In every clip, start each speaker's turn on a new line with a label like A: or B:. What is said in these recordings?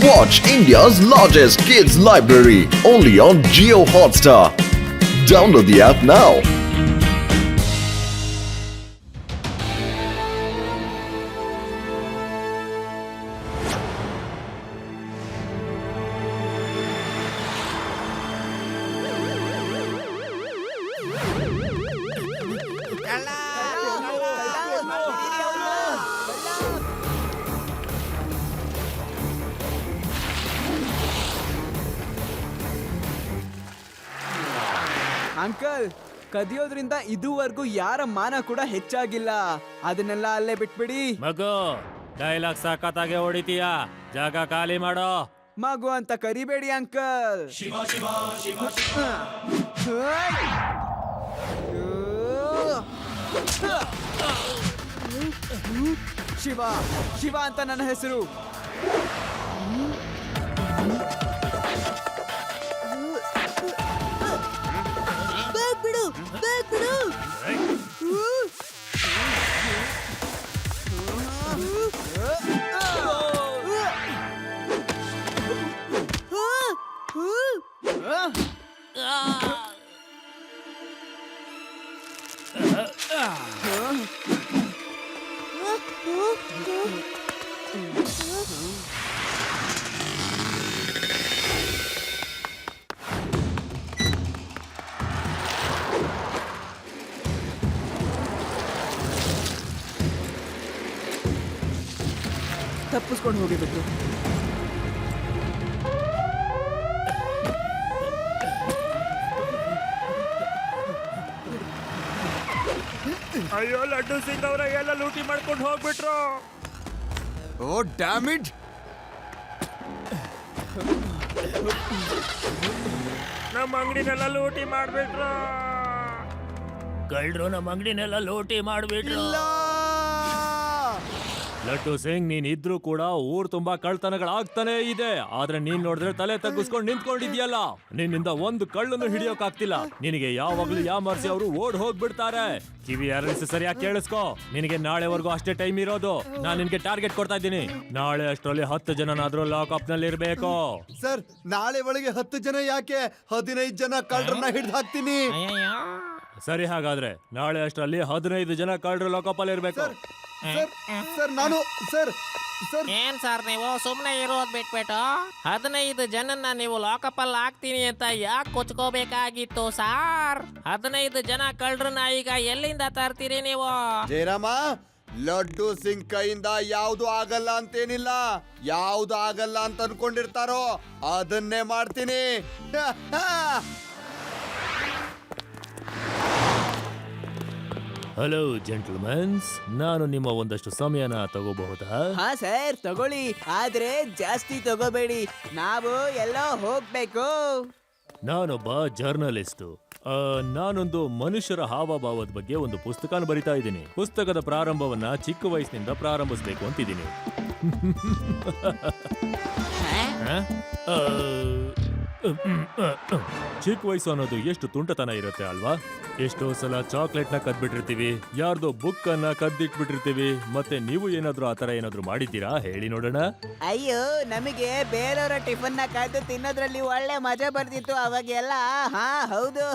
A: Watch India's largest kids library only on Jio Hotstar. Download the app now.
B: Uncle, ಕದಿಯೋದ್ರಿಂದ ಇದುವರೆಗೂ ಯಾರ ಮಾನ ಕೂಡ ಹೆಚ್ಚಾಗಿಲ್ಲ. ಅದನ್ನೆಲ್ಲ ಅಲ್ಲೇ ಬಿಟ್ಬಿಡಿ.
C: ಮಗು, ಡೈಲಾಗ್ ಸಖತ್ತಾಗೆ ಹೊಡಿತೀಯ. ಜಾಗ ಖಾಲಿ ಮಾಡೋ.
B: ಮಗು ಅಂತ ಕರಿಬೇಡಿ ಅಂಕಲ್. ಶಿವ ಶಿವ ಅಂತ ನನ್ನ ಹೆಸರು. ತಪ್ಪಿಸ್ಕೊಂಡು ಹೋಗಿಬಿಟ್ಟು.
C: ಅಯ್ಯೋ, ಲಡ್ಡು ಸಿಂಗ್ ಅವರ ಎಲ್ಲ ಲೂಟಿ ಮಾಡ್ಕೊಂಡು ಹೋಗ್ಬಿಟ್ರು.
B: ಓ ಡ್ಯಾಮಿಡ್!
C: ನಮ್ಮ ಅಂಗಡಿನೆಲ್ಲ ಲೂಟಿ ಮಾಡ್ಬಿಟ್ರು. ಕಳ್ಳರು ನಮ್ಮ ಅಂಗಡಿನೆಲ್ಲ ಲೂಟಿ ಮಾಡ್ಬಿಟ್ರು. ಲಡ್ಡು ಸಿಂಗ್, ನೀನ್ ಇದ್ರೂ ಕೂಡ ಊರ್ ತುಂಬಾ ಕಳ್ತನಗಳಾಗ್ತಾನೆ ಇದೆ. ಆದ್ರೆ ನೀನ್ ನೋಡಿದ್ರೆ ತಲೆ ತಗ್ಗಿಸ್ಕೊಂಡು ನಿಂತ್ಕೊಂಡಿದ್ಯಲ್ಲ. ನಿನ್ನಿಂದ ಒಂದು ಕಳ್ಳನ್ನು ಹಿಡಿಯೋಕ್ ಆಗ್ತಿಲ್ಲ. ನಿನಗೆ ಯಾವಾಗ್ಲೂ ಯಾಮರ್ಸಿ ಅವರು ಓಡ್ ಹೋಗ್ಬಿಡ್ತಾರೆ. ಕಿವಿ ಅರಳಿಸಿ ಸರಿಯಾಗಿ ಕೇಳಿಸ್ಕೊ. ನಿನಗೆ ನಾಳೆವರೆಗೂ ಅಷ್ಟೇ ಟೈಮ್ ಇರೋದು. ನಾನ್ ನಿನ್ಗೆ ಟಾರ್ಗೆಟ್ ಕೊಡ್ತಾ ಇದ್ದೀನಿ. ನಾಳೆ ಅಷ್ಟರಲ್ಲಿ 10 ಜನನಾದ್ರೂ ಲಾಕಪ್ ನಲ್ಲಿ ಇರ್ಬೇಕು.
D: ಸರ್, ನಾಳೆ ಒಳಗೆ 10 ಜನ ಯಾಕೆ, 15 ಜನ ಕಳ್ಳರನ್ನ ಹಿಡಿದು ಹಾಕ್ತೀನಿ.
C: ಸರಿ, ಹಾಗಾದ್ರೆ ನಾಳೆ ಅಷ್ಟರಲ್ಲಿ 15 ಜನ ಕಳ್ಳರು ಲಾಕಪ್ ಅಲ್ಲಿ ಇರ್ಬೇಕು.
D: ಸರ್ ನಾನು ಸರ್
E: ಏನ್ ಸರ್ ನೀವು ಸುಮ್ನೆ ಇರೋದ್ ಬಿಟ್ಬಿಟ್ಟು 15 ಜನನ್ನ ನೀವು ಲಾಕಪ್ ಅಲ್ಲಿ ಹಾಕ್ತೀನಿ ಅಂತ ಯಾಕೆ ಕೊಚ್ಕೋಬೇಕಾಗಿತ್ತು ಸಾರ್? 15 ಜನ ಕಳ್ಳರನ್ನ ಈಗ ಎಲ್ಲಿಂದ ತರ್ತೀರಿ ನೀವು?
D: ಜಯರಾಮ, ಲಡ್ಡು ಸಿಂಗ್ ಕೈಯಿಂದ ಯಾವ್ದು ಆಗಲ್ಲ ಅಂತೇನಿಲ್ಲ. ಯಾವ್ದು ಆಗಲ್ಲ ಅಂತ ಅನ್ಕೊಂಡಿರ್ತಾರೋ ಅದನ್ನೇ ಮಾಡ್ತೀನಿ.
C: ಹಲೋ ಜೆಂಟಲ್ಮನ್ಸ್, ನಾನು ನಿಮ್ಮ ಒಂದಷ್ಟು ಸಮಯನ ತಗೋಬಹುದಾ?
B: ಹಾ ಸರ್, ತಗೊಳ್ಳಿ. ಆದ್ರೆ ಜಾಸ್ತಿ ತಗೋಬೇಡಿ, ನಾವು ಎಲ್ಲೋ ಹೋಗ್ಬೇಕು.
C: ನಾನೊಬ್ಬ ಜರ್ನಲಿಸ್ಟು. ನಾನೊಂದು ಮನುಷ್ಯರ ಹಾವಭಾವದ ಬಗ್ಗೆ ಒಂದು ಪುಸ್ತಕನ ಬರಿತಾ ಇದ್ದೀನಿ. ಪುಸ್ತಕದ ಪ್ರಾರಂಭವನ್ನ ಚಿಕ್ಕ ವಯಸ್ಸಿನಿಂದ ಪ್ರಾರಂಭಿಸ್ಬೇಕು ಅಂತಿದ್ದೀನಿ. ಚಿಕ್ಕ ವಯಸ್ಸು ಅನ್ನೋದು ಎಷ್ಟು ತುಂಟತನ ಇರುತ್ತೆ ಅಲ್ವಾ? ಎಷ್ಟೋ ಸಲ ಚಾಕ್ಲೇಟ್ ನ ಕದ್ಬಿಟ್ಟಿರ್ತೀವಿ, ಯಾರ್ದೋ ಬುಕ್ ಅನ್ನ ಕದ್ದಿಟ್ಬಿಟ್ಟಿರ್ತೀವಿ. ಮತ್ತೆ ನೀವು ಏನಾದ್ರೂ ಆತರ ಏನಾದ್ರೂ ಮಾಡಿದ್ದೀರಾ? ಹೇಳಿ ನೋಡೋಣ.
B: ಅಯ್ಯೋ, ನಮಗೆ ಬೇರೆಯವರ ಟಿಫನ್ ನ ಕಾಯ್ದು ತಿನ್ನೋದ್ರಲ್ಲಿ ಒಳ್ಳೆ ಮಜಾ ಬರ್ತಿತ್ತು ಅವಾಗೆಲ್ಲ. ಹಾ ಹೌದು.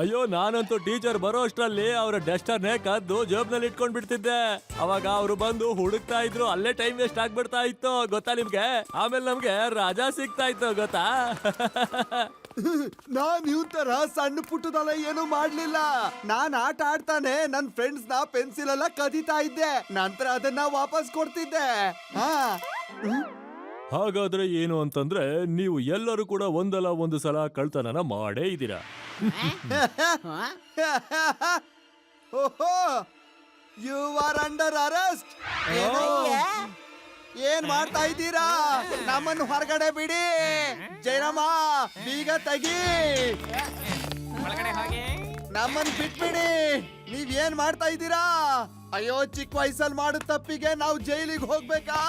C: ಅಯ್ಯೋ, ನಾನಂತೂ ಟೀಚರ್ ಬರೋ ಅಷ್ಟ್ರಲ್ಲಿ ಅವರ ಡಸ್ಟರ್ನೇ ಕದ್ದು ಜೇಬ್ನಲ್ಲಿ ಇಟ್ಕೊಂಡ್ ಬಿಡ್ತಿದ್ದೆ. ಅವಾಗ ಅವರು ಬಂದು ಹುಡುಕ್ತಾ ಇದ್ರು. ಅಲ್ಲೇ ಟೈಮ್ ವೇಸ್ಟ್ ಆಗ್ಬಿಡ್ತಾ ಇತ್ತು, ಗೊತ್ತಾ ನಿಮ್ಗೆ? ಆಮೇಲೆ ನಮ್ಗೆ ರಜಾ ಸಿಗ್ತಾ ಇತ್ತು, ಗೊತ್ತಾ?
D: ನಾನ್ ಇವ್ ತರ ಸಣ್ಣ ಪುಟ್ಟದಲ್ಲ ಏನು ಮಾಡ್ಲಿಲ್ಲ. ನಾನ್ ಆಟ ಆಡ್ತಾನೆ ನನ್ ಫ್ರೆಂಡ್ಸ್ ನ ಪೆನ್ಸಿಲ್ ಎಲ್ಲ ಕದೀತಾ ಇದ್ದೆ. ನಂತರ ಅದನ್ನ ವಾಪಸ್ ಕೊಡ್ತಿದ್ದೆ.
C: ಹಾಗಾದ್ರೆ ಏನು ಅಂತಂದ್ರೆ, ನೀವು ಎಲ್ಲರೂ ಕೂಡ ಒಂದಲ್ಲ ಒಂದು ಸಲ ಕಳ್ತನನ ಮಾಡೇ ಇದ್ದೀರಾ.
D: ಓಹೋ, ಯು ಆರ್ ಅಂಡರ್ ಅರೆಸ್ಟ್. ಏನ್ ಮಾಡ್ತಾ ಇದ್ದೀರಾ? ನಮ್ಮನ್ನು ಹೊರಗಡೆ ಬಿಡಿ. ಜಯರಾಮ, ಬೀಗ ತೆಗಿ. ನಮ್ಮನ್ನು ಬಿಟ್ಬಿಡಿ. ನೀವ್ ಏನ್ ಮಾಡ್ತಾ ಇದ್ದೀರಾ? ಅಯ್ಯೋ, ಚಿಕ್ಕ ವಯಸ್ಸಲ್ಲಿ ಮಾಡಿದ ತಪ್ಪಿಗೆ ನಾವು ಜೈಲಿಗೆ ಹೋಗ್ಬೇಕಾ?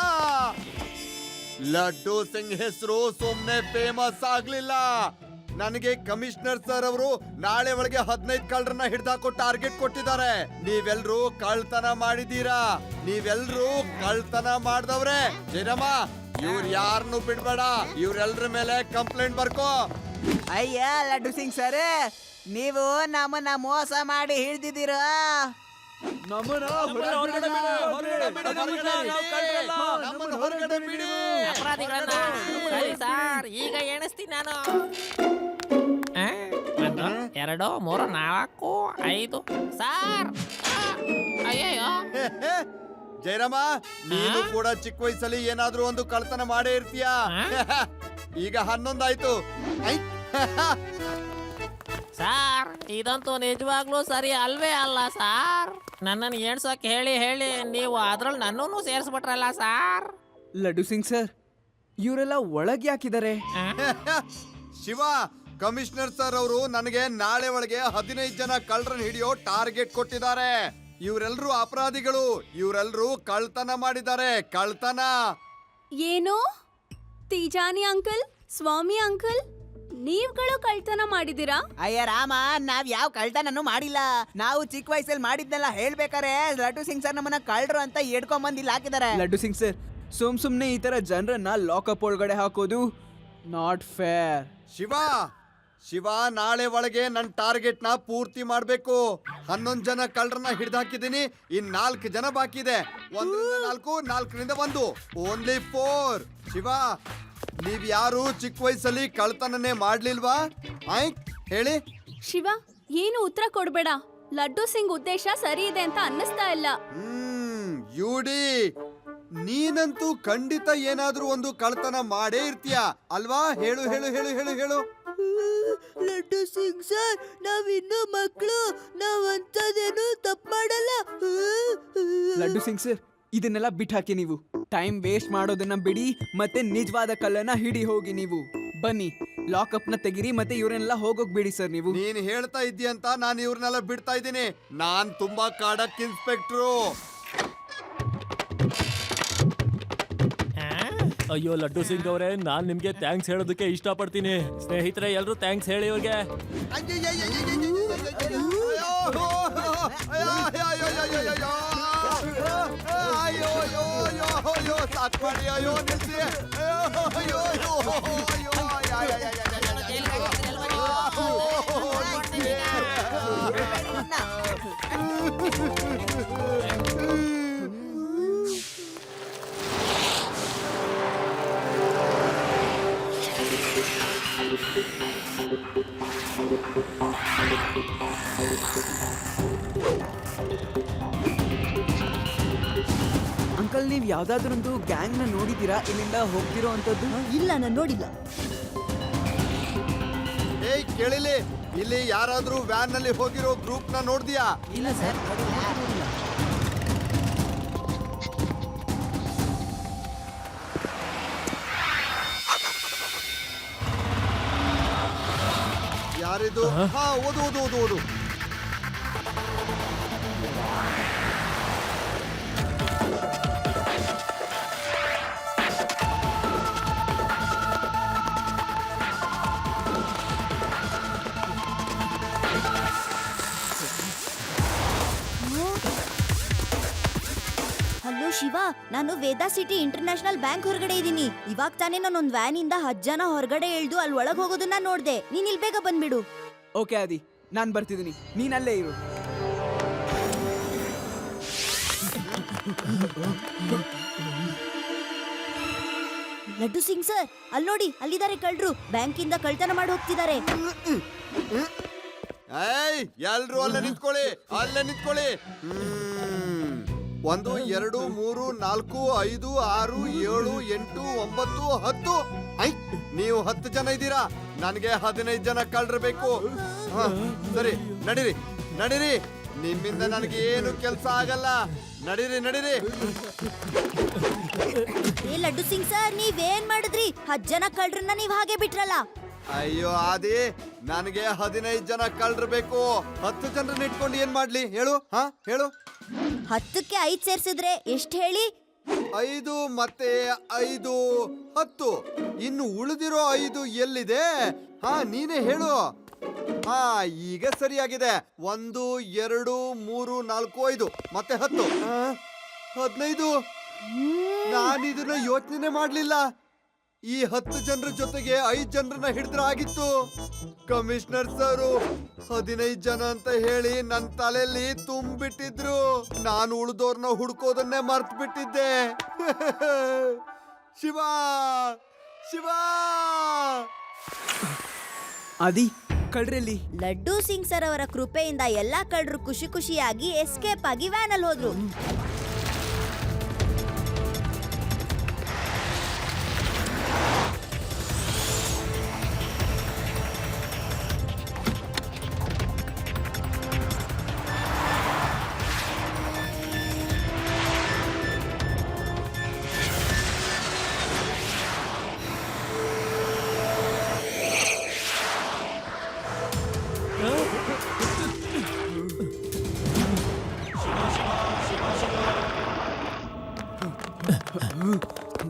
D: ಲಡ್ಡು ಸಿಂಗ್ ಹೆಸರು ಸುಮ್ನೆ ಫೇಮಸ್ ಆಗ್ಲಿಲ್ಲ. ನನಗೆ ಕಮಿಷನರ್ ಸರ್ ಅವರು ನಾಳೆ ಒಳಗೆ 15 ಕಳ್ಳರನ್ನ ಹಿಡ್ದಾಕೋ ಟಾರ್ಗೆಟ್ ಕೊಟ್ಟಿದ್ದಾರೆ. ನೀವೆಲ್ರೂ ಕಳ್ತನ ಮಾಡಿದೀರಾ. ನೀವೆಲ್ರೂ ಕಳ್ತನ ಮಾಡ್ದವ್ರೆ. ಜಯರಾಮ, ಇವ್ರ ಯಾರನ್ನು ಬಿಡ್ಬೇಡ, ಇವ್ರೆಲ್ರ ಮೇಲೆ ಕಂಪ್ಲೇಂಟ್ ಬರ್ಕೋ.
B: ಅಯ್ಯ ಲಡ್ಡು ಸಿಂಗ್ ಸರ್, ನೀವು ನಮ್ಮನ್ನ ಮೋಸ ಮಾಡಿ ಹಿಡ್ದಿದ್ದೀರ.
D: ನಮ್ಮನ್ನ ಹೊರಗಡೆ ಬಿಡಿ.
E: ಅಪರಾಧಿಗಳನ್ನ ಸರಿ ಸಾರ್, ಈಗ ಎಣಿಸ್ತೀನಿ ನಾನು. 1 2 3 4 5 ಸಾರ್. ಅಯ್ಯಯ್ಯೋ,
D: ಜಯರಾಮ, ನೀನು ಕೂಡ ಚಿಕ್ಕ ವಯಸ್ಸಲ್ಲಿ ಏನಾದ್ರೂ ಒಂದು ಕಳ್ತನ ಮಾಡೇ ಇರ್ತೀಯ. ಈಗ 11 ಆಯ್ತು.
E: ಸಾರ್ ಇದಂತೂ ನಿಜವಾಗ್ಲೂ ಸರಿ ಅಲ್ವೇ ಅಲ್ಲ ಸಾರ್. ನನ್ನನ್ನು ಎಣ್ಸೋಕ್ ಹೇಳಿ ಹೇಳಿ ನೀವು ಅದ್ರಲ್ಲಿ ನನ್ನೂ ಸೇರಿಸ್ಬಿಟ್ರಲ್ಲ ಸಾರ್.
B: ಲಡ್ಡು ಸಿಂಗ್ ಸರ್, ಇವರೆಲ್ಲ ಒಳಗೆ ಯಾಕಿದ್ದಾರೆ?
D: ಶಿವ, ಕಮಿಷನರ್ ಸರ್ ಅವರು ನನಗೆ ನಾಳೆ ಒಳಗೆ 15 ಜನ ಕಳ್ಳರನ್ನ ಹಿಡಿಯೋ ಟಾರ್ಗೆಟ್ ಕೊಟ್ಟಿದ್ದಾರೆ. ಇವರೆಲ್ಲರೂ ಅಪರಾಧಿಗಳು, ಇವರೆಲ್ಲರೂ ಕಳ್ತನ ಮಾಡಿದ್ದಾರೆ. ಕಳ್ತನ.
F: ಏನು? ತೀಜಾನಿ ಅಂಕಲ್, ಸ್ವಾಮಿ ಅಂಕಲ್, ನೀವ್ಗಳು ಕಳ್ತನ ಮಾಡಿದಿರಾ?
B: ಅಯ್ಯ ರಾಮ, ನಾವ್ ಯಾವ ಕಳ್ತನೂ ಮಾಡಿಲ್ಲ. ನಾವು ಚಿಕ್ಕ ವಯಸ್ಸಲ್ಲಿ ಮಾಡಿದ್ನೆಲ್ಲ ಹೇಳ್ಬೇಕಾರೆ ಲಡ್ಡು ಸಿಂಗ್ ಸರ್ ನಮ್ಮನ್ನ ಕಳ್ರು ಅಂತ ಹಿಡ್ಕೊಂಡ್ ಇಲ್ಲಿ ಹಾಕಿದ್ದಾರೆ. ಲಡ್ಡು ಸಿಂಗ್ ಸರ್, ಸುಮ್ನೆ ಈ ತರ ಜನರನ್ನ ಲಾಕಪ್ ಒಳಗಡೆ ಹಾಕೋದು ನಾಟ್ ಫೇರ್.
D: ಶಿವ, ನಾಳೆ ಒಳಗೆ ನನ್ನ ಟಾರ್ಗೆಟ್ ನ ಪೂರ್ತಿ ಮಾಡ್ಬೇಕು. 11 ಜನ ಕಳ್ಳರನ್ನ ಹಿಡ್ದಾಕಿದ್ದೀನಿ, ಇನ್ 4 ಜನ ಬಾಕಿ ಇದೆ. 1 4, 4 1, ಓನ್ಲಿ 4. ಶಿವ, ನೀವ್ ಯಾರು ಚಿಕ್ಕ ವಯಸ್ಸಲ್ಲಿ ಕಳ್ತನನೇ ಮಾಡ್ಲಿಲ್ವಾ? ಹೇಳಿ.
F: ಶಿವ, ಏನು ಉತ್ತರ ಕೊಡ್ಬೇಡ. ಲಡ್ಡು ಸಿಂಗ್ ಉದ್ದೇಶ ಸರಿ ಇದೆ ಅಂತ ಅನ್ನಿಸ್ತಾ ಇಲ್ಲ.
D: ಯುಡಿ, ನೀನಂತೂ ಖಂಡಿತ ಏನಾದ್ರೂ ಒಂದು ಕಳ್ತನ ಮಾಡೇ ಇರ್ತೀಯ ಅಲ್ವಾ? ಹೇಳು ಹೇಳು ಹೇಳು ಹೇಳು ಹೇಳು.
G: ಲಡ್ಡು ಸಿಂಗ್ ಸರ್, ನಾವಿನ್ನೂ ಮಕ್ಕಳು, ನಾವಂತದೇನು ತಪ್ಪು ಮಾಡಲ್ಲ.
B: ಲಡ್ಡು ಸಿಂಗ್ ಸರ್, ಇದನ್ನೆಲ್ಲ ಬಿಟ್ಟು ಹಾಕಿ. ನೀವು ಟೈಮ್ ವೇಸ್ಟ್ ಮಾಡೋದನ್ನ ಬಿಡಿ, ಮತ್ತೆ ನಿಜವಾದ ಕಳ್ಳನ ಹಿಡಿ ಹೋಗಿ. ನೀವು ಬನ್ನಿ, ಲಾಕಪ್ ನ ತೆಗಿರಿ, ಮತ್ತೆ ಇವರನ್ನೆಲ್ಲ ಹೋಗೋಕ್ ಬಿಡಿ ಸರ್. ನೀವು
D: ನೀನ್ ಹೇಳ್ತಾ ಇದ್ದೀಯ ಅಂತ ನಾನು ಇವ್ರನ್ನೆಲ್ಲ ಬಿಡ್ತಾ ಇದ್ದೀನಿ. ನಾನ್ ತುಂಬಾ ಖಡಕ್ ಇನ್ಸ್ಪೆಕ್ಟ್ರು.
C: ಅಯ್ಯೋ ಲಡ್ಡು ಸಿಂಗ್ ಅವರೇ, ನಾನ್ ನಿಮ್ಗೆ ಥ್ಯಾಂಕ್ಸ್ ಹೇಳೋದಕ್ಕೆ ಇಷ್ಟಪಡ್ತೀನಿ. ಸ್ನೇಹಿತರೆ, ಎಲ್ರು ಥ್ಯಾಂಕ್ಸ್ ಹೇಳಿ ಇವ್ರಿಗೆ.
B: ಅಂಕಲ್, ನೀವ್ ಯಾವ್ದಾದ್ರೊಂದು ಗ್ಯಾಂಗ್ ನ ನೋಡಿದೀರಾ ಇಲ್ಲಿಂದ ಹೋಗ್ತಿರೋ ಅಂತದ್ದು?
G: ಇಲ್ಲ, ನಾನು ನೋಡಿಲ್ಲ.
D: ಏಯ್ ಕೇಳಿಲಿ, ಇಲ್ಲಿ ಯಾರಾದ್ರೂ ವ್ಯಾನ್ ನಲ್ಲಿ ಹೋಗಿರೋ ಗ್ರೂಪ್ ನ ನೋಡ್ದಿಯಾ?
B: ಇಲ್ಲ ಸರ್.
D: ಯಾರಿದು? ಹಾ, ಓದು ಓದು ಓದು ಓದು.
G: ಹಲೋ ಶಿವ, ನಾನು ವೇದಾ ಸಿಟಿ ಇಂಟರ್ನ್ಯಾಷನಲ್ ಬ್ಯಾಂಕ್ ಹೊರಗಡೆ ಇದ್ದೀನಿ. ಇವಾಗ ತಾನೇ ನಾನೊಂದ್ ವ್ಯಾನ್ ಇಂದ 10 ಜನ ಹೊರಗಡೆ ಇಳ್ದು ಅಲ್ಲಿ ಒಳಗ್ ಹೋಗೋದನ್ನ ನೋಡ್ದೆ. ನೀನ್ ಇಲ್ಲಿ ಬೇಗ ಬಂದ್ಬಿಡು.
B: ಓಕೆ ಆದಿ, ನಾನ್ ಬರ್ತಿದ್ದೀನಿ, ನೀನ್ ಅಲ್ಲೇ ಇರು.
G: ಲಡ್ಡು ಸಿಂಗ್ ಸರ್, ಅಲ್ಲಿ ನೋಡಿ, ಅಲ್ಲಿದ್ದಾರೆ ಕಳ್ರು. ಬ್ಯಾಂಕ್ ಇಂದ ಕಳ್ತನ ಮಾಡಿ ಹೋಗ್ತಿದ್ದಾರೆ.
D: ಏಯ್, ಎಲ್ರು ಅಲ್ಲೇ ನಿಂತ್ಕೊಳ್ಳಿ, ಅಲ್ಲೇ ನಿಂತ್ಕೊಳ್ಳಿ. 1 2 3 4 5 6 7 8 9 10. ನೀವು 10 ಜನ ಇದ್ದೀರಾ, ನನಗೆ 15 ಜನ ಕಳ್ಳರು ಬೇಕು. ಸರಿ, ನಡೀರಿ ನಡೀರಿ, ನಿಮ್ಮಿಂದ ನನಗೆ ಏನು ಕೆಲಸ ಆಗಲ್ಲ. ನಡೀರಿ ನಡೀರಿ.
G: ಏ ಲಡ್ಡು ಸಿಂಗ್ ಸರ್, ನೀವೇನ್ ಮಾಡಿದ್ರಿ? 10 ಜನ ಕಳ್ರನ್ನ ನೀವ್ ಹಾಗೆ ಬಿಟ್ರಲ್ಲ.
D: ಅಯ್ಯೋ ಆದಿ, ನನಗೆ 15 ಜನ ಕಳ್ಳರು ಬೇಕು. 10 ಜನರನ್ನ ಇಟ್ಕೊಂಡು ಏನ್ ಮಾಡ್ಲಿ ಹೇಳು? ಹೇಳು.
G: 10ಕ್ಕೆ 5 ಸೇರ್ಸಿದ್ರೆ ಎಷ್ಟ್ ಹೇಳಿ?
D: 5 ಮತ್ತೆ 5 10. ಇನ್ನು ಉಳಿದಿರೋ 5 ಎಲ್ಲಿದೆ? ನೀನೇ ಹೇಳು. ಈಗ ಸರಿಯಾಗಿದೆ. 1 2 3 4 5 ಮತ್ತೆ 10, 15. ನಾನು ಇದನ್ನ ಯೋಚನೆ ಮಾಡ್ಲಿಲ್ಲ. ಈ 10 ಜನರ ಜೊತೆಗೆ 5 ಜನರನ್ನ ಹಿಡಿದ್ರೆ ಆಗಿತ್ತು. ಕಮಿಷನರ್ ಸರು 15 ಜನ ಅಂತ ಹೇಳಿ ನನ್ನ ತಲೆಯಲ್ಲಿ ತುಂಬಿಟ್ಟಿದ್ರು. ನಾನು ಉಳಿದೋರ್ನ ಹುಡ್ಕೋದನ್ನೇ ಮರ್ತು ಬಿಟ್ಟಿದ್ದೆ. ಶಿವ ಶಿವ
B: ಆದಿ ಕಳ್ರಲ್ಲಿ
G: ಲಡ್ಡು ಸಿಂಗ್ ಸರ್ ಅವರ ಕೃಪೆಯಿಂದ ಎಲ್ಲಾ ಕಳ್ಳರು ಖುಷಿ ಖುಷಿಯಾಗಿ ಎಸ್ಕೇಪ್ ಆಗಿ ವ್ಯಾನ್ ಅಲ್ಲಿ ಹೋದ್ರು.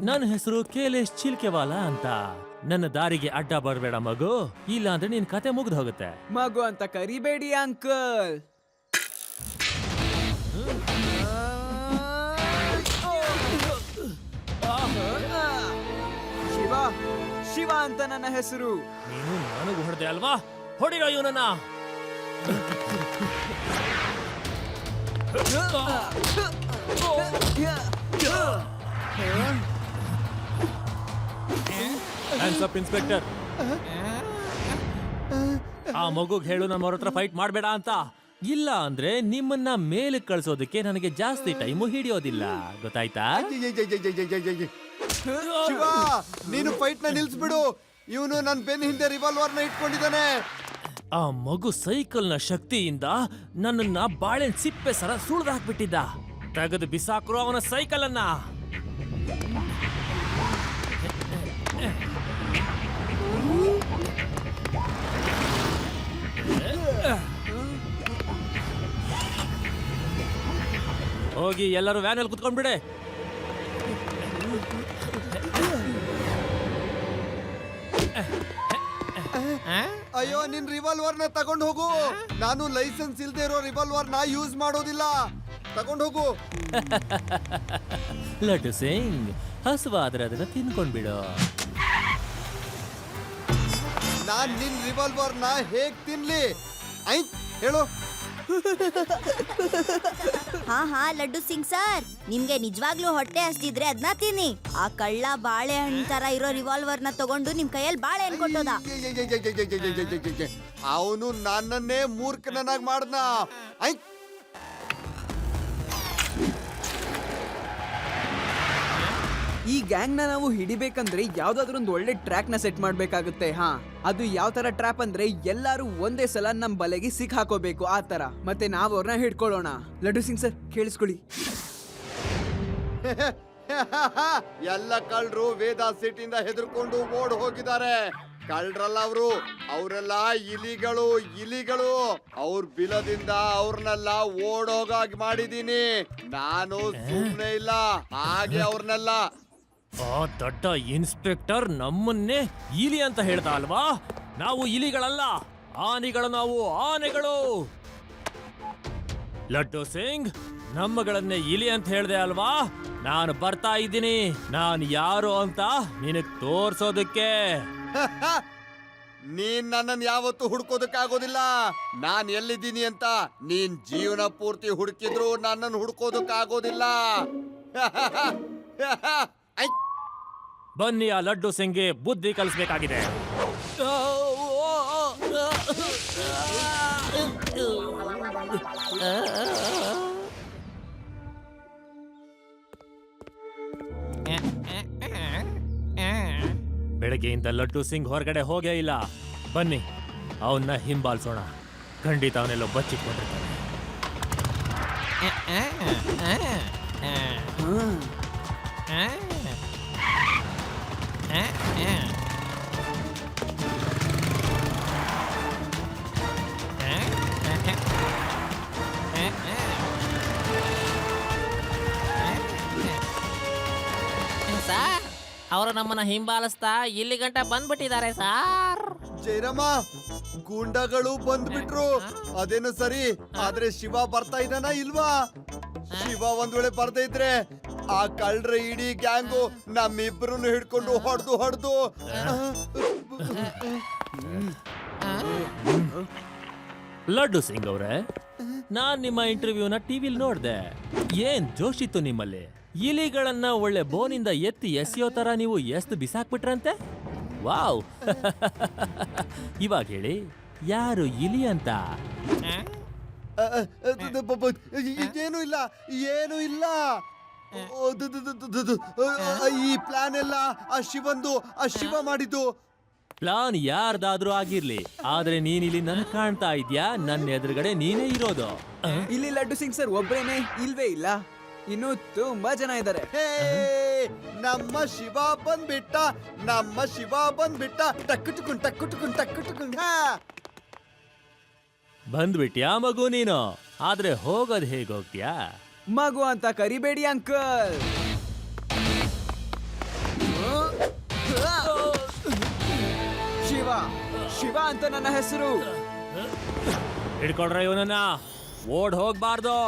C: ನನ್ನ ಹೆಸರು ಕೇಲೇಶ್ ಚಿಲ್ಕೆವಾಲ ಅಂತ. ನನ್ನ ದಾರಿಗೆ ಅಡ್ಡ ಬರಬೇಡ ಮಗು, ಇಲ್ಲ ಅಂದ್ರೆ ನಿನ್ ಕತೆ ಮುಗ್ದು ಹೋಗುತ್ತೆ.
B: ಮಗು ಅಂತ ಕರಿಬೇಡಿ ಅಂಕಲ್. ಶಿವ ಶಿವ ಅಂತ ನನ್ನ ಹೆಸರು.
C: ನೀನು ನನಗೂ ಹೊಡೆದೆ ಅಲ್ವಾ? ಹೊಡಿರೋ ಇವನನ್ನ. Hands up inspector. ಆ ಮಗುಗ್ ಹೇಳು ನಮ್ಮ ಹತ್ರ ಫೈಟ್ ಮಾಡಬೇಡ ಅಂತ. ಇಲ್ಲ ಅಂದ್ರೆ ನಿಮ್ಮನ್ನ ಮೇಲೆ ಕಳ್ಸೋದಕ್ಕೆ ನನಗೆ ಜಾಸ್ತಿ ಟೈಮು ಹಿಡಿಯೋದಿಲ್ಲ, ಗೊತ್ತಾಯ್ತಾ?
D: ಶಿವ ನೀನು ಫೈಟ್ ನ ನಿಲ್ಸ್ಬಿಡು. ಇವನು ನನ್ನ ಬೆನ್ನ ಹಿಂದೆ ರಿವಾಲ್ವರ್ ನ ಇಟ್ಕೊಂಡಿದ್ದಾನೆ.
C: ಆ ಮಗು ಸೈಕಲ್ನ ಶಕ್ತಿಯಿಂದ ನನ್ನನ್ನ ಬಾಳೆನ್ ಸಿಪ್ಪೆ ಸರ ಸುಳ್ದು ಹಾಕ್ಬಿಟ್ಟಿದ್ದ. ತೆಗೆದು ಬಿಸಾಕ್ರು ಅವನ ಸೈಕಲ್ ಅನ್ನ. ಹೋಗಿ ಎಲ್ಲರೂ ವ್ಯಾನಲ್ಲಿ ಕುತ್ಕೊಂಡ್ಬಿಡೆ.
D: ಅಯ್ಯೋ ನಿನ್ ರಿವಾಲ್ವರ್ ನ ತಗೊಂಡ್ ಹೋಗು. ನಾನು ಲೈಸೆನ್ಸ್ ಇಲ್ದೇ ಇರೋ ರಿವಾಲ್ವರ್ ನ ಯೂಸ್ ಮಾಡೋದಿಲ್ಲ. ತಗೊಂಡ್ ಹೋಗು.
C: ಲಡ್ಡು ಸಿಂಗ್, ಹಸುವಾದ್ರೆ ಅದನ್ನ ತಿನ್ಕೊಂಡ್ಬಿಡು.
D: ನಾನ್ ನಿನ್ ರಿವಾಲ್ವರ್ ನ ಹೇಗ್ ತಿನ್ಲಿ? ಐ ಹೇಳು.
G: ಹಾ ಲಡ್ಡು ಸಿಂಗ್ ಸರ್, ನಿಮ್ಗೆ ನಿಜವಾಗ್ಲೂ ಹೊಟ್ಟೆ ಹಸ್ದಿದ್ರೆ ಅದನ್ನ ತಿನ್ನಿ. ಆ ಕಳ್ಳ ಬಾಳೆಹಣ್ಣು ತರ ಇರೋ ರಿವಾಲ್ವರ್ ನ ತಗೊಂಡು ನಿಮ್ ಕೈಯಲ್ಲಿ ಬಾಳೆಹಣ್ಣು ಕೊಟ್ಟೋದ.
D: ಅವನು ನನ್ನನ್ನೇ ಮೂರ್ಖನನ್ನಾಗಿ ಮಾಡ್ದ. ಐ
B: ಈ ಗ್ಯಾಂಗ್ ನ ನಾವು ಹಿಡಿಬೇಕಂದ್ರೆ ಯಾವ್ದಾದ್ರು ಒಂದು ಒಳ್ಳೆ ಟ್ರ್ಯಾಕ್ ನ ಸೆಟ್ ಮಾಡ್ಬೇಕಾಗುತ್ತೆ. ಹಾ, ಅದು ಯಾವ ತರ ಟ್ರ್ಯಾಪ್ ಅಂದ್ರೆ ಎಲ್ಲಾರು ಒಂದೇ ಸಲ ನಮ್ ಬಲೆಗೆ ಸಿಕ್ ಹಾಕೋಬೇಕು, ಆ ತರ. ಮತ್ತೆ ನಾವ್ ಅವ್ರನ್ನ ಹಿಡ್ಕೊಳ್ಳೋಣ. ಲಡ್ಡು ಸಿಂಗ್ ಸರ್ ಕೇಳಿಸ್ಕೊಳ್ಳಿ.
D: ಎಲ್ಲ ಕಳ್ಳರು ವೇದಾ ಸಿಟಿಯಿಂದ ಹೆದರ್ಕೊಂಡು ಓಡ್ ಹೋಗಿದ್ದಾರೆ. ಕಳ್ಳರಲ್ಲ ಅವರು, ಅವರೆಲ್ಲ ಇಲಿಗಳು. ಅವ್ರ ಬಿಲದಿಂದ ಅವ್ರನ್ನೆಲ್ಲ ಓಡೋಗಾಗಿ ಮಾಡಿದೀನಿ. ನಾನು ಸುಮ್ಮನೆ ಇಲ್ಲ, ಹಾಗೆ ಅವ್ರನ್ನೆಲ್ಲ.
C: ಆ ದೊಡ್ಡ ಇನ್ಸ್ಪೆಕ್ಟರ್ ನಮ್ಮನ್ನೇ ಇಲಿ ಅಂತ ಹೇಳ್ತಾ ಅಲ್ವಾ? ನಾವು ಇಲಿಗಳಲ್ಲ, ಆನೆಗಳು. ನಾವು ಆನೆಗಳು. ಲಡ್ಡು ಸಿಂಗ್, ನಮ್ಮಗಳನ್ನೇ ಇಲಿ ಅಂತ ಹೇಳ್ದೆ ಅಲ್ವಾ? ನಾನು ಬರ್ತಾ ಇದ್ದೀನಿ. ನಾನು ಯಾರು ಅಂತ ನಿನಗ್ ತೋರ್ಸೋದಕ್ಕೆ.
D: ನೀನ್ ನನ್ನನ್ನು ಯಾವತ್ತೂ ಹುಡ್ಕೋದಕ್ಕಾಗೋದಿಲ್ಲ. ನಾನ್ ಎಲ್ಲಿದ್ದೀನಿ ಅಂತ ನೀನ್ ಜೀವನ ಪೂರ್ತಿ ಹುಡುಕಿದ್ರು ನನ್ನನ್ನು ಹುಡ್ಕೋದಕ್ಕಾಗೋದಿಲ್ಲ. ಐ
C: ಬನ್ನಿ, ಆ ಲಡ್ಡು ಸಿಂಗ್ಗೆ ಬುದ್ಧಿ ಕಲಿಸ್ಬೇಕಾಗಿದೆ. ಬೆಳಗ್ಗೆಯಿಂದ ಲಡ್ಡು ಸಿಂಗ್ ಹೊರಗಡೆ ಹೋಗೇ ಇಲ್ಲ. ಬನ್ನಿ, ಅವನ್ನ ಹಿಂಬಾಲಿಸೋಣ. ಖಂಡಿತ ಅವನೆಲ್ಲೋ ಬಚ್ಚಿಟ್ಕೊಂಡಿರ್ತಾನೆ.
E: ಸರ್, ಅವರು ನಮ್ಮನ್ನ ಹಿಂಬಾಲಿಸ್ತಾ ಇಲ್ಲಿ ಗಂಟ ಬಂದ್ಬಿಟ್ಟಿದ್ದಾರೆ ಸಾರ್.
D: ಜೈರಾಮ, ಗೂಂಡಗಳು ಬಂದ್ಬಿಟ್ರು. ಅದೇನು ಸರಿ, ಆದ್ರೆ ಶಿವ ಬರ್ತಾ ಇದ್ದಾನ ಇಲ್ವಾ? ಶಿವ ಒಂದ್ ವೇಳೆ ಬರ್ದೇ ಇದ್ರೆ ಆ ಕಳ್ರ ಇಡೀ ಗ್ಯಾಂಗು ನಮ್ಮಿಬ್ರನ್ನು ಹಿಡ್ಕೊಂಡು ಹೊಡೆದು
C: ಲಡ್ಡು ಸಿಂಗ್ ಅವ್ರೆ, ನಾನ್ ನಿಮ್ಮ ಇಂಟರ್ವ್ಯೂನ ಟಿವಿಲ್ ನೋಡ್ದೆ. ಏನ್ ಜೋಶ್ ಇತ್ತು ನಿಮ್ಮಲ್ಲಿ. ಇಲಿಗಳನ್ನ ಒಳ್ಳೆ ಬೋನಿಂದ ಎತ್ತಿ ಎಸೆಯೋ ತರ ನೀವು ಎಸ್ದು ಬಿಸಾಕ್ಬಿಟ್ರಂತೆ. ವಾವ್. ಇವಾಗ ಹೇಳಿ, ಯಾರು ಇಲಿ ಅಂತ?
D: ಏನು ಇಲ್ಲ ಈ ಪ್ಲಾನ್ ಎಲ್ಲ ಆ ಶಿವ ಮಾಡಿದ್ದು.
C: ಪ್ಲಾನ್ ಯಾರ್ದಾದ್ರೂ ಆಗಿರ್ಲಿ, ಆದ್ರೆ ನೀನ್ ಇಲ್ಲಿ ನನ್ ಕಾಣ್ತಾ ಇದ್ಯಾ, ನನ್ನ ಎದುರುಗಡೆ ನೀನೇ ಇರೋದು.
B: ಇಲ್ಲಿ ಲಡ್ಡು ಸಿಂಗ್ ಸರ್ ಒಬ್ರೇನೆ ಇಲ್ವೇ ಇಲ್ಲ, ಇನ್ನು ತುಂಬಾ ಜನ ಇದ್ದಾರೆ.
D: ನಮ್ಮ ಶಿವ ಬಂದ್ಬಿಟ್ಟ ಟಕ್ಕುಟುಕುನ್.
C: ಬಂದ್ಬಿಟ್ಯಾ ಮಗು ನೀನು? ಆದ್ರೆ ಹೋಗೋದ್ ಹೇಗೋಗ್ತ್ಯಾ?
B: ಮಗು ಅಂತ ಕರಿಬೇಡಿ ಅಂಕಲ್. ಶಿವ ಅಂತ ನನ್ನ ಹೆಸರು.
C: ಹಿಡ್ಕೊಳ್ರ ಇವನನ್ನ, ಓಡ್ ಹೋಗ್ಬಾರ್ದು.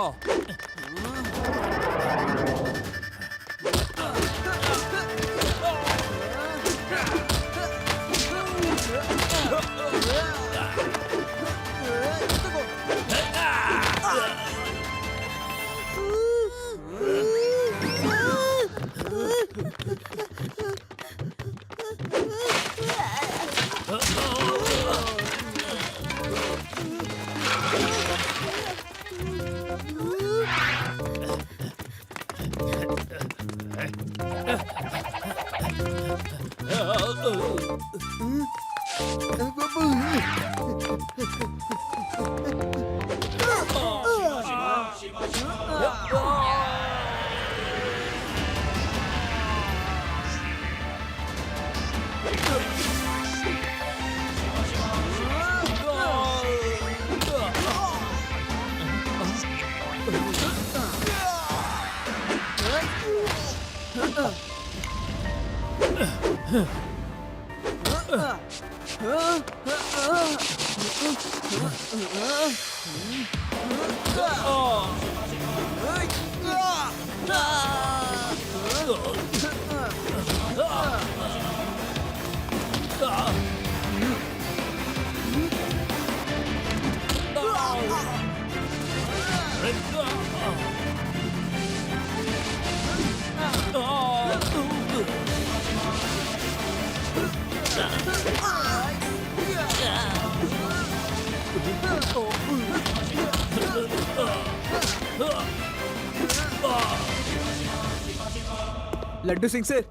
B: ಲಡ್ಡು ಸಿಂಗ್ ಸರ್,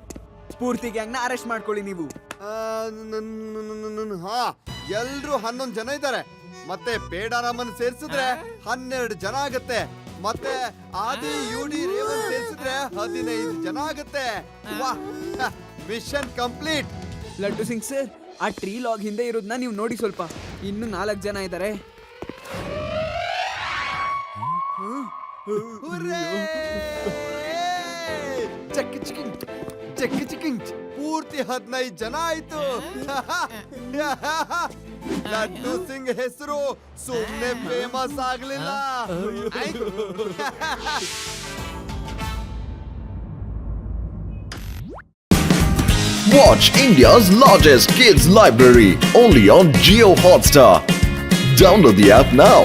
B: ಪೂರ್ತಿ ಗ್ಯಾಂಗ್ ನ ಅರೆಸ್ಟ್ ಮಾಡ್ಕೊಳ್ಳಿ ನೀವು.
D: ಹಾ, ಎಲ್ರು 11 ಜನ ಇದ್ದಾರೆ. ಮತ್ತೆ ಬೇಡಾರಾಮನ್ ಸೇರ್ಸಿದ್ರೆ 12 ಜನ ಆಗತ್ತೆ. ಮತ್ತೆ ಆದಿ ಯುಡಿ ರೇವನ್ ಸೇರ್ಸಿದ್ರೆ 15 ಜನ ಆಗತ್ತೆ. ವಾಹ್, mission complete.
B: Laddu Singh sir, ಆ ಟ್ರೀ ಲಾಗ್ ಹಿಂದೆ ಇರೋದನ್ನ ನೀವು ನೋಡಿ ಸ್ವಲ್ಪ. ಇನ್ನು 4 ಜನ ಇದ್ದಾರೆ.
D: ಚೆಕ್ ಚಿಕಿಂಗ್ ಪೂರ್ತಿ 15 ಜನ ಆಯ್ತು. ಲಡ್ಡು ಸಿಂಗ್ ಹೆಸರು ಸುಮ್ಮನೆ ಫೇಮಸ್ ಆಗ್ಲಿಲ್ಲ.
A: Watch India's largest kids library only on Jio Hotstar. Download the app now.